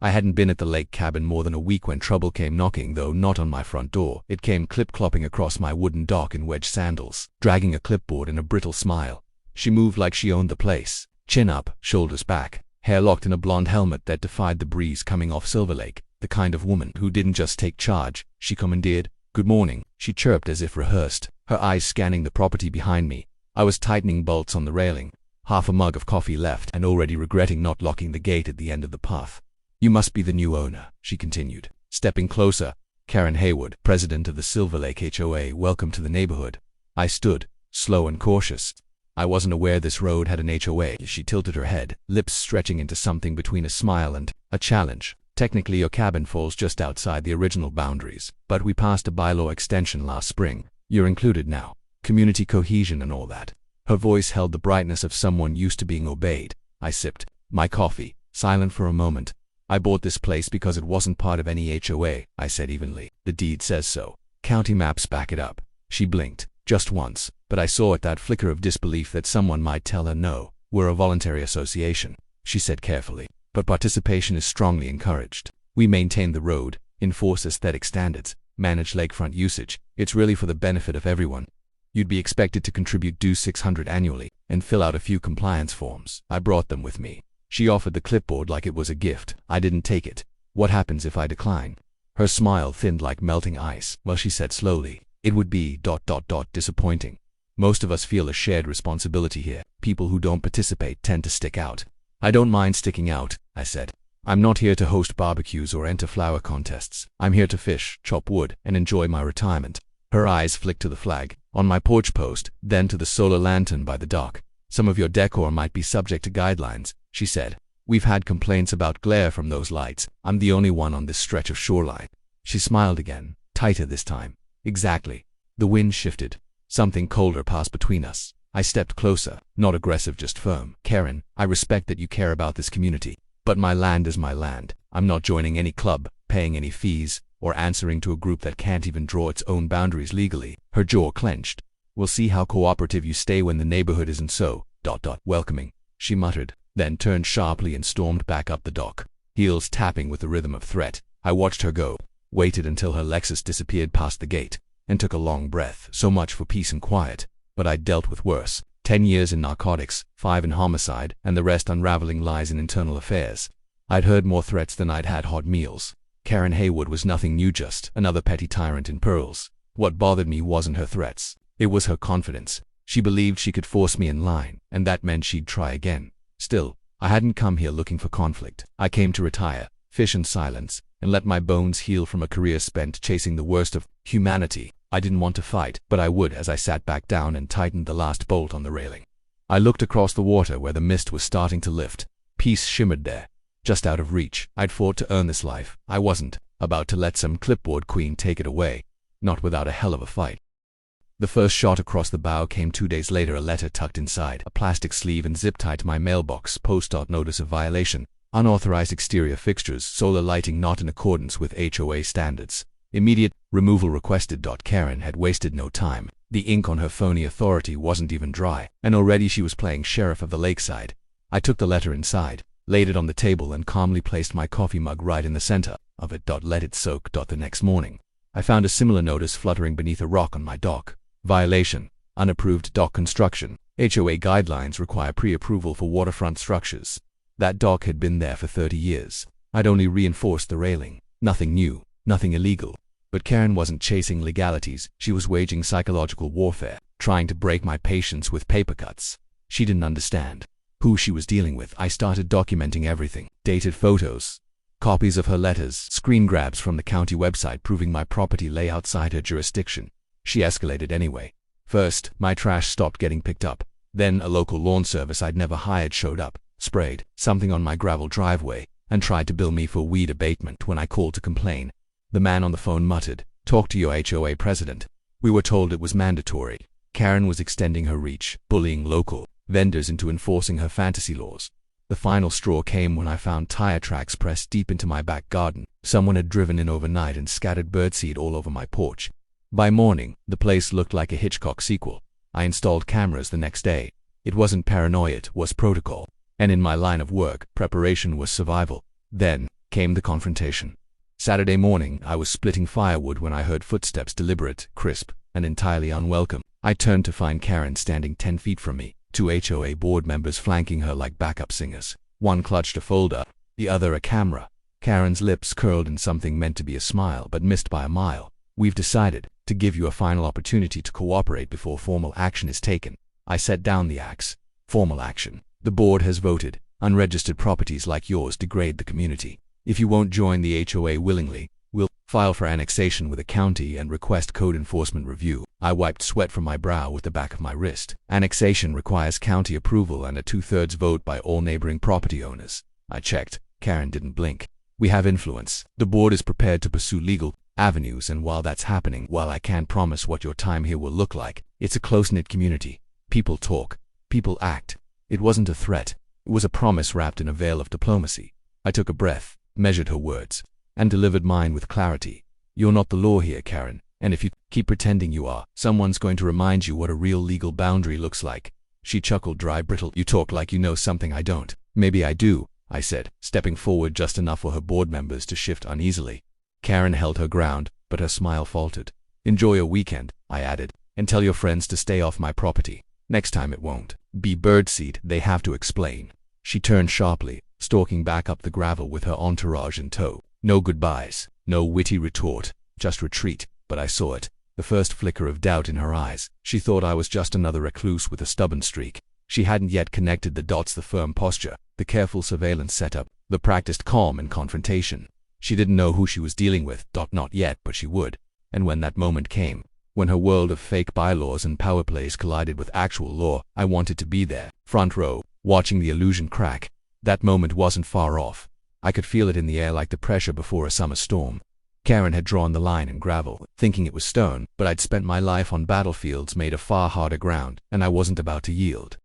I hadn't been at the lake cabin more than a week when trouble came knocking, though not on my front door. It came clip-clopping across my wooden dock in wedge sandals, dragging a clipboard and a brittle smile. She moved like she owned the place, chin up, shoulders back, hair locked in a blonde helmet that defied the breeze coming off Silver Lake, the kind of woman who didn't just take charge, she commandeered. "Good morning," she chirped as if rehearsed, her eyes scanning the property behind me. I was tightening bolts on the railing, half a mug of coffee left and already regretting not locking the gate at the end of the path. "You must be the new owner," she continued, stepping closer. "Karen Haywood, president of the Silver Lake HOA, welcome to the neighborhood." I stood, slow and cautious. I wasn't aware this road had an HOA. She tilted her head, lips stretching into something between a smile and a challenge. "Technically your cabin falls just outside the original boundaries, but we passed a bylaw extension last spring. You're included now. Community cohesion and all that." Her voice held the brightness of someone used to being obeyed. I sipped my coffee, silent for a moment. "I bought this place because it wasn't part of any HOA," I said evenly. "The deed says so. County maps back it up." She blinked, just once, but I saw at that flicker of disbelief that someone might tell her no. "We're a voluntary association," she said carefully, "but participation is strongly encouraged. We maintain the road, enforce aesthetic standards, manage lakefront usage. It's really for the benefit of everyone. You'd be expected to contribute $600 annually and fill out a few compliance forms." I brought them with me. She offered the clipboard like it was a gift. I didn't take it. "What happens if I decline?" Her smile thinned like melting ice. "Well," she said slowly, "it would be ... disappointing. Most of us feel a shared responsibility here. People who don't participate tend to stick out." "I don't mind sticking out," I said. "I'm not here to host barbecues or enter flower contests. I'm here to fish, chop wood, and enjoy my retirement." Her eyes flicked to the flag on my porch post, then to the solar lantern by the dock. "Some of your decor might be subject to guidelines," she said. "We've had complaints about glare from those lights. I'm the only one on this stretch of shoreline." She smiled again, tighter this time. "Exactly." The wind shifted. Something colder passed between us. I stepped closer, not aggressive, just firm. "Karen, I respect that you care about this community, but my land is my land. I'm not joining any club, paying any fees, or answering to a group that can't even draw its own boundaries legally." Her jaw clenched. "We'll see how cooperative you stay when the neighborhood isn't so ... welcoming," she muttered, then turned sharply and stormed back up the dock, heels tapping with the rhythm of threat. I watched her go, waited until her Lexus disappeared past the gate, and took a long breath. So much for peace and quiet. But I'd dealt with worse. 10 years in narcotics, 5 in homicide, and the rest unraveling lies in internal affairs. I'd heard more threats than I'd had hot meals. Karen Haywood was nothing new, just another petty tyrant in pearls. What bothered me wasn't her threats. It was her confidence. She believed she could force me in line, and that meant she'd try again. Still, I hadn't come here looking for conflict. I came to retire, fish in silence, and let my bones heal from a career spent chasing the worst of humanity. I didn't want to fight, but I would as I sat back down and tightened the last bolt on the railing. I looked across the water where the mist was starting to lift. Peace shimmered there, just out of reach. I'd fought to earn this life. I wasn't about to let some clipboard queen take it away, not without a hell of a fight. The first shot across the bow came 2 days later, a letter tucked inside a plastic sleeve and zip-tied to my mailbox. Post notice of violation. Unauthorized exterior fixtures, solar lighting not in accordance with HOA standards. Immediate removal requested. Karen had wasted no time. The ink on her phony authority wasn't even dry, and already she was playing sheriff of the lakeside. I took the letter inside, laid it on the table, and calmly placed my coffee mug right in the center of it. Let it soak. The next morning, I found a similar notice fluttering beneath a rock on my dock. Violation. Unapproved dock construction. HOA guidelines require pre-approval for waterfront structures. That dock had been there for 30 years. I'd only reinforced the railing. Nothing new, nothing illegal. But Karen wasn't chasing legalities. She was waging psychological warfare, trying to break my patience with paper cuts. She didn't understand who she was dealing with. I started documenting everything. Dated photos, copies of her letters, screen grabs from the county website proving my property lay outside her jurisdiction. She escalated anyway. First, my trash stopped getting picked up. Then a local lawn service I'd never hired showed up, sprayed something on my gravel driveway, and tried to bill me for weed abatement when I called to complain. The man on the phone muttered, "Talk to your HOA president." We were told it was mandatory. Karen was extending her reach, bullying local vendors into enforcing her fantasy laws. The final straw came when I found tire tracks pressed deep into my back garden. Someone had driven in overnight and scattered birdseed all over my porch. By morning, the place looked like a Hitchcock sequel. I installed cameras the next day. It wasn't paranoia, it was protocol. And in my line of work, preparation was survival. Then came the confrontation. Saturday morning, I was splitting firewood when I heard footsteps, deliberate, crisp, and entirely unwelcome. I turned to find Karen standing 10 feet from me, 2 HOA board members flanking her like backup singers. One clutched a folder, the other a camera. Karen's lips curled in something meant to be a smile, but missed by a mile. "We've decided to give you a final opportunity to cooperate before formal action is taken." I set down the axe. "Formal action. The board has voted. Unregistered properties like yours degrade the community. If you won't join the HOA willingly, we'll file for annexation with the county and request code enforcement review." I wiped sweat from my brow with the back of my wrist. "Annexation requires county approval and a 2/3 vote by all neighboring property owners." I checked. Karen didn't blink. "We have influence. The board is prepared to pursue legal avenues, and while that's happening, while I can't promise what your time here will look like, it's a close-knit community. People talk. People act." It wasn't a threat. It was a promise wrapped in a veil of diplomacy. I took a breath, measured her words, and delivered mine with clarity. "You're not the law here, Karen, and if you keep pretending you are, someone's going to remind you what a real legal boundary looks like." She chuckled, dry, brittle. "You talk like you know something I don't." "Maybe I do," I said, stepping forward just enough for her board members to shift uneasily. Karen held her ground, but her smile faltered. "Enjoy your weekend," I added, "and tell your friends to stay off my property. Next time it won't be birdseed they have to explain." She turned sharply, stalking back up the gravel with her entourage in tow. No goodbyes, no witty retort, just retreat, but I saw it, the first flicker of doubt in her eyes. She thought I was just another recluse with a stubborn streak. She hadn't yet connected the dots: the firm posture, the careful surveillance setup, the practiced calm in confrontation. She didn't know who she was dealing with, not yet, but she would. And when that moment came, when her world of fake bylaws and power plays collided with actual law, I wanted to be there, front row, watching the illusion crack. That moment wasn't far off. I could feel it in the air like the pressure before a summer storm. Karen had drawn the line in gravel, thinking it was stone, but I'd spent my life on battlefields made of far harder ground, and I wasn't about to yield.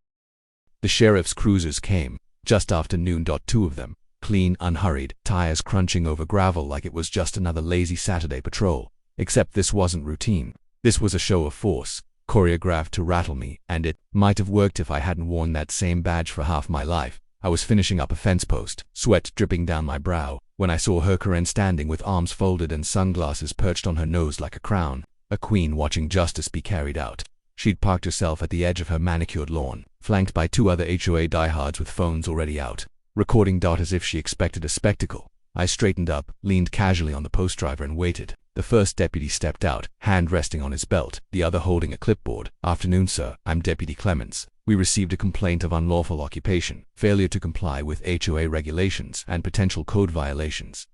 The sheriff's cruisers came, just after noon. 2 of them, clean, unhurried, tires crunching over gravel like it was just another lazy Saturday patrol. Except this wasn't routine. This was a show of force, choreographed to rattle me, and it might have worked if I hadn't worn that same badge for half my life. I was finishing up a fence post, sweat dripping down my brow, when I saw HOA Karen standing with arms folded and sunglasses perched on her nose like a crown, a queen watching justice be carried out. She'd parked herself at the edge of her manicured lawn, flanked by 2 other HOA diehards with phones already out, recording. As if she expected a spectacle. I straightened up, leaned casually on the post driver and waited. The first deputy stepped out, hand resting on his belt, the other holding a clipboard. "Afternoon, sir. I'm Deputy Clemens. We received a complaint of unlawful occupation, failure to comply with HOA regulations, and potential code violations."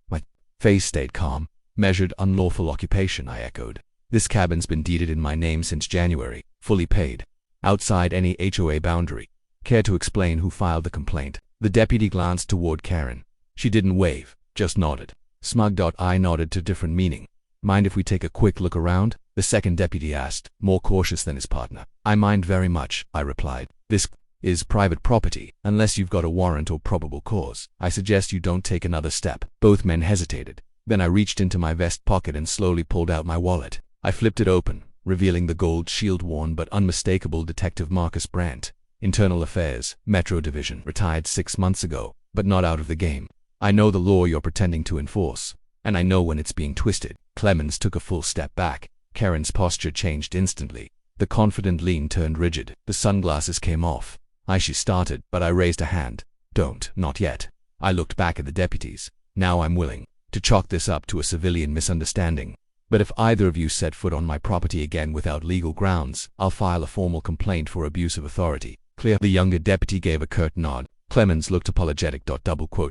My face stayed calm. "Measured unlawful occupation," I echoed. "This cabin's been deeded in my name since January, fully paid, outside any HOA boundary. Care to explain who filed the complaint?" The deputy glanced toward Karen. She didn't wave, just nodded. Smug. I nodded to different meaning. "Mind if we take a quick look around?" the second deputy asked, more cautious than his partner. "I mind very much," I replied. "This is private property, unless you've got a warrant or probable cause. I suggest you don't take another step." Both men hesitated. Then I reached into my vest pocket and slowly pulled out my wallet. I flipped it open, revealing the gold shield-worn but unmistakable Detective Marcus Brandt. Internal Affairs, Metro Division, retired 6 months ago, but not out of the game. "I know the law you're pretending to enforce, and I know when it's being twisted." Clemens took a full step back. Karen's posture changed instantly. The confident lean turned rigid. The sunglasses came off. She started, but I raised a hand. "Don't, not yet." I looked back at the deputies. "Now I'm willing to chalk this up to a civilian misunderstanding. But if either of you set foot on my property again without legal grounds, I'll file a formal complaint for abuse of authority. Clear?" The younger deputy gave a curt nod. Clemens looked apologetic.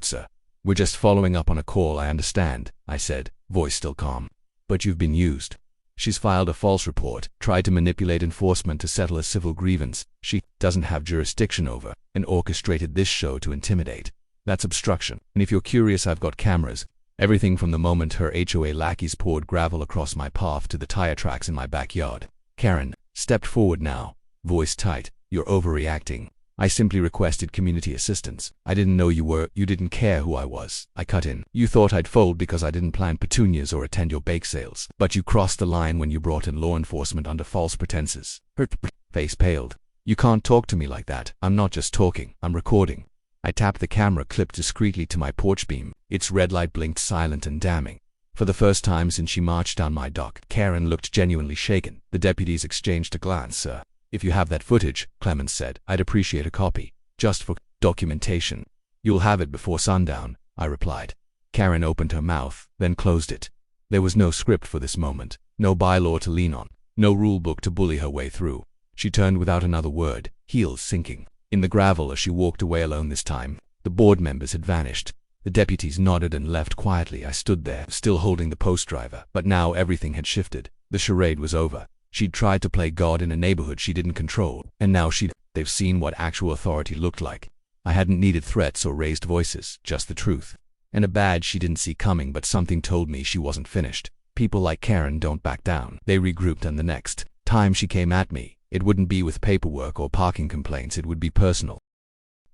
"Sir. We're just following up on a call, I understand," I said, voice still calm. "But you've been used. She's filed a false report, tried to manipulate enforcement to settle a civil grievance she doesn't have jurisdiction over, and orchestrated this show to intimidate. That's obstruction. And if you're curious, I've got cameras. Everything from the moment her HOA lackeys poured gravel across my path to the tire tracks in my backyard." Karen stepped forward now, voice tight. "You're overreacting. I simply requested community assistance. I didn't know you didn't care who I was." I cut in. "You thought I'd fold because I didn't plant petunias or attend your bake sales. But you crossed the line when you brought in law enforcement under false pretenses." Her face paled. "You can't talk to me like that. I'm not just talking, I'm recording." I tapped the camera clip discreetly to my porch beam. Its red light blinked silent and damning. For the first time since she marched down my dock, Karen looked genuinely shaken. The deputies exchanged a glance. "Sir, if you have that footage," Clemens said, "I'd appreciate a copy, just for documentation." "You'll have it before sundown," I replied. Karen opened her mouth, then closed it. There was no script for this moment, no bylaw to lean on, no rule book to bully her way through. She turned without another word, heels sinking. In the gravel as she walked away alone this time, the board members had vanished. The deputies nodded and left quietly. I stood there, still holding the post driver, but now everything had shifted. The charade was over. She'd tried to play God in a neighborhood she didn't control, and now they've seen what actual authority looked like. I hadn't needed threats or raised voices, just the truth. And a badge she didn't see coming, but something told me she wasn't finished. People like Karen don't back down. They regrouped, and the next time she came at me, it wouldn't be with paperwork or parking complaints, it would be personal.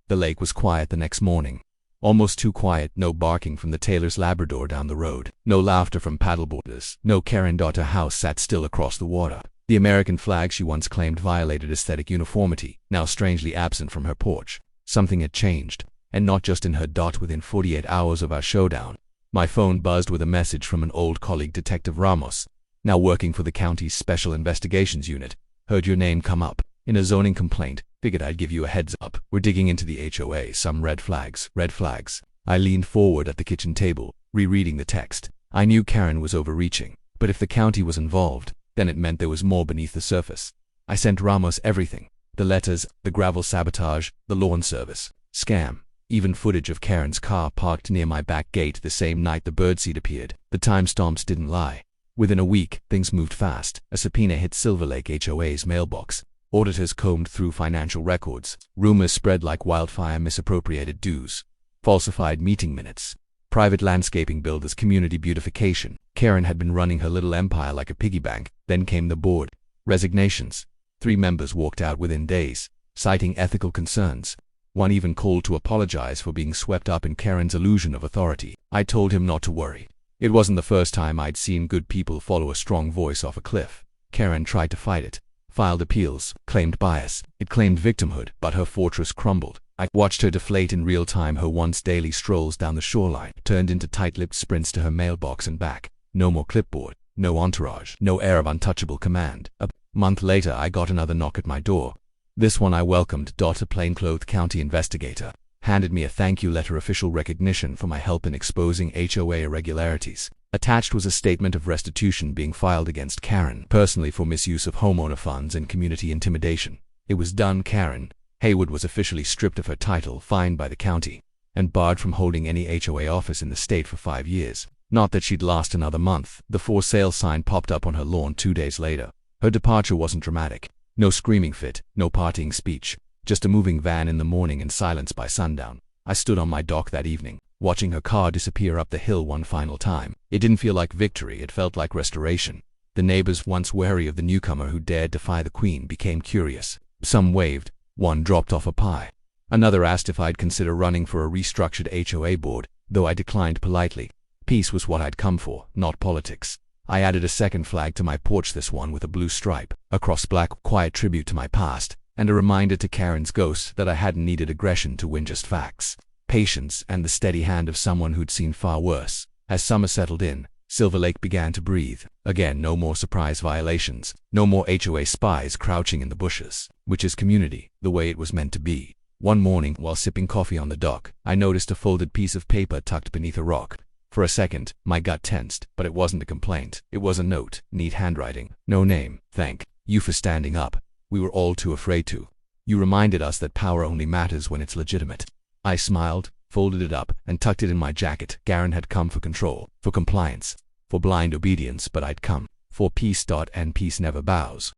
The lake was quiet the next morning. Almost too quiet. No barking from the Taylor's Labrador down the road. No laughter from paddleboarders. No Karen. Her house sat still across the water. The American flag she once claimed violated aesthetic uniformity, now strangely absent from her porch. Something had changed, and not just in her. Within 48 hours of our showdown, my phone buzzed with a message from an old colleague, Detective Ramos, now working for the county's Special Investigations Unit. "Heard your name come up in a zoning complaint. Figured I'd give you a heads up. We're digging into the HOA. Some red flags." Red flags. I leaned forward at the kitchen table, rereading the text. I knew Karen was overreaching, but if the county was involved, then it meant there was more beneath the surface. I sent Ramos everything. The letters, the gravel sabotage, the lawn service scam, even footage of Karen's car parked near my back gate the same night the birdseed appeared. The timestamps didn't lie. Within a week, things moved fast. A subpoena hit Silver Lake HOA's mailbox. Auditors combed through financial records. Rumors spread like wildfire. Misappropriated dues, falsified meeting minutes, private landscaping builders, community beautification. Karen had been running her little empire like a piggy bank. Then came the board. Resignations. 3 members walked out within days, citing ethical concerns. One even called to apologize for being swept up in Karen's illusion of authority. I told him not to worry. It wasn't the first time I'd seen good people follow a strong voice off a cliff. Karen tried to fight it, filed appeals, claimed bias. It claimed victimhood, but her fortress crumbled. I watched her deflate in real time. Her once daily strolls down the shoreline turned into tight-lipped sprints to her mailbox and back. No more clipboard, no entourage, no air of untouchable command. A month later, I got another knock at my door. This one I welcomed. A plainclothed county investigator handed me a thank you letter, official recognition for my help in exposing HOA irregularities. Attached was a statement of restitution being filed against Karen personally for misuse of homeowner funds and community intimidation. It was done. Karen Haywood was officially stripped of her title, fined by the county, and barred from holding any HOA office in the state for 5 years. Not that she'd last another month. The for sale sign popped up on her lawn 2 days later. Her departure wasn't dramatic. No screaming fit, no partying speech. Just a moving van in the morning and silence by sundown. I stood on my dock that evening, watching her car disappear up the hill one final time. It didn't feel like victory, it felt like restoration. The neighbors, once wary of the newcomer who dared defy the queen, became curious. Some waved. One dropped off a pie. Another asked if I'd consider running for a restructured HOA board, though I declined politely. Peace was what I'd come for, not politics. I added a second flag to my porch, this one with a blue stripe across black, quiet tribute to my past, and a reminder to Karen's ghost that I hadn't needed aggression to win, just facts, patience, and the steady hand of someone who'd seen far worse. As summer settled in, Silver Lake began to breathe. Again, no more surprise violations, no more HOA spies crouching in the bushes, which is community, the way it was meant to be. One morning, while sipping coffee on the dock, I noticed a folded piece of paper tucked beneath a rock. For a second, my gut tensed, but it wasn't a complaint. It was a note, neat handwriting, no name. "Thank you for standing up. We were all too afraid to. You reminded us that power only matters when it's legitimate." I smiled, folded it up, and tucked it in my jacket. Karen had come for control, for compliance, for blind obedience, but I'd come for peace. And peace never bows.